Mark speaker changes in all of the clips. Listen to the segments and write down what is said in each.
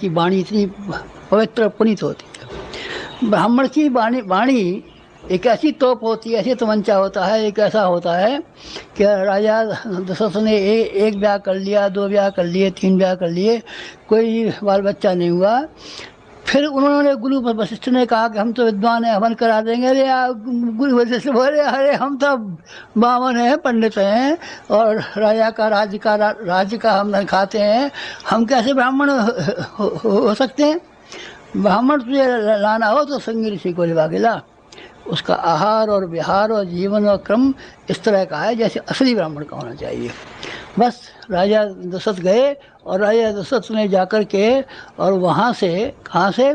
Speaker 1: की वाणी इतनी पवित्र पुनीत होती है। ब्राह्मण की वाणी एक ऐसी तोप होती है, ऐसी तमंचा होता है, एक ऐसा होता है कि राजा दशरथ ने एक ब्याह कर लिया, 2 ब्याह कर लिए, 3 ब्याह कर लिए, कोई बाल बच्चा नहीं हुआ। फिर उन्होंने गुरु वशिष्ठ ने कहा कि हम तो विद्वान हैं, हवन करा देंगे। अरे गुरु वशिष्ठ बोले, अरे हम तो बामन हैं, पंडित हैं, और राजा का राज्य का हम नहीं खाते हैं, हम कैसे ब्राह्मण हो सकते हैं? ब्राह्मण तुझे लाना हो तो संगी ऋषि को लिवा के ला। उसका आहार और विहार और जीवन और क्रम इस तरह का है जैसे असली ब्राह्मण का होना चाहिए। बस राजा दशरथ गए और राजा दशरथ ने जाकर के और वहाँ से कहाँ से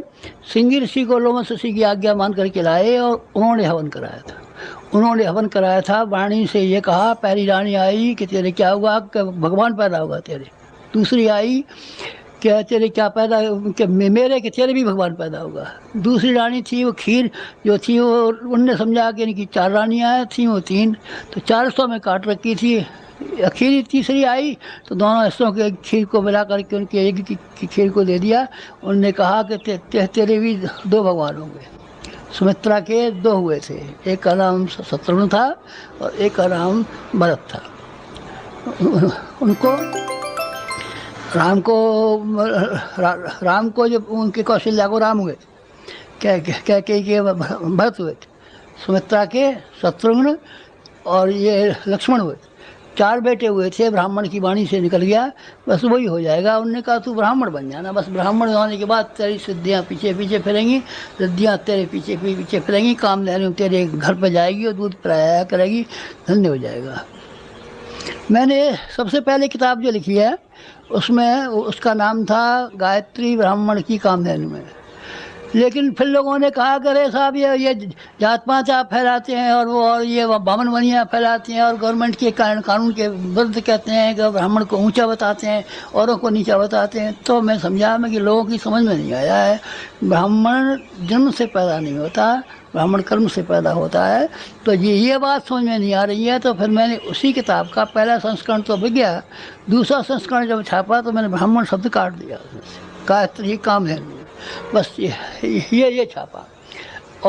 Speaker 1: सिंगी ऋषि को लोमस ऋषि की आज्ञा मान करके लाए और उन्होंने हवन कराया था। उन्होंने हवन कराया था, वाणी से ये कहा, पहली रानी आई कि तेरे क्या हुआ, कि भगवान पैदा होगा तेरे। दूसरी आई क्या तेरे क्या पैदा, कि मेरे कि तेरे भी भगवान पैदा होगा। दूसरी रानी थी वो खीर जो थी, वो उनने समझा कि इनकी 4 रानियाँ थी, वो 3, तो 400 में काट रखी थी। आखिरी तीसरी आई तो दोनों हिस्सों के खीर को मिला करके उनके एक की खीर को दे दिया। उनने कहा कि तेरे भी 2 भगवान होंगे। सुमित्रा के 2 हुए थे, एक का नाम शत्रुघ्न था और एक का नाम भरत था। उनको राम को जब उनके कौशल्या को राम हुए, क्या के भरत हुए थे, सुमित्रा के शत्रुघ्न और ये लक्ष्मण हुए। 4 बेटे हुए थे। ब्राह्मण की वाणी से निकल गया, बस वही हो जाएगा। उनने कहा तू ब्राह्मण बन जाना, बस ब्राह्मण होने के बाद तेरी सिद्धियाँ पीछे पीछे फिरेंगी, रिद्धियाँ तेरे पीछे पीछे फिरेंगी, काम लेने तेरे घर पर जाएगी और दूध पिलाया करेगी, धन्य हो जाएगा। मैंने सबसे पहले किताब जो लिखी है उसमें उसका नाम था गायत्री ब्राह्मण की कामधेनु में। लेकिन फिर लोगों ने कहा कि अरे साहब ये जात पात आप फैलाते हैं और ये बामन बनियाँ फैलाते हैं और गवर्नमेंट के कानून के विरुद्ध कहते हैं कि ब्राह्मण को ऊंचा बताते हैं, औरों को नीचा बताते हैं। तो मैं समझा मैं कि लोगों की समझ में नहीं आया है। ब्राह्मण जन्म से पैदा नहीं होता, ब्राह्मण कर्म से पैदा होता है। तो ये बात समझ में नहीं आ रही है। तो फिर मैंने उसी किताब का पहला संस्करण तो बिक गया, दूसरा संस्करण जब छापा तो मैंने ब्राह्मण शब्द काट दिया उसमें से, गायत्री कामधेनु, बस ये छापा।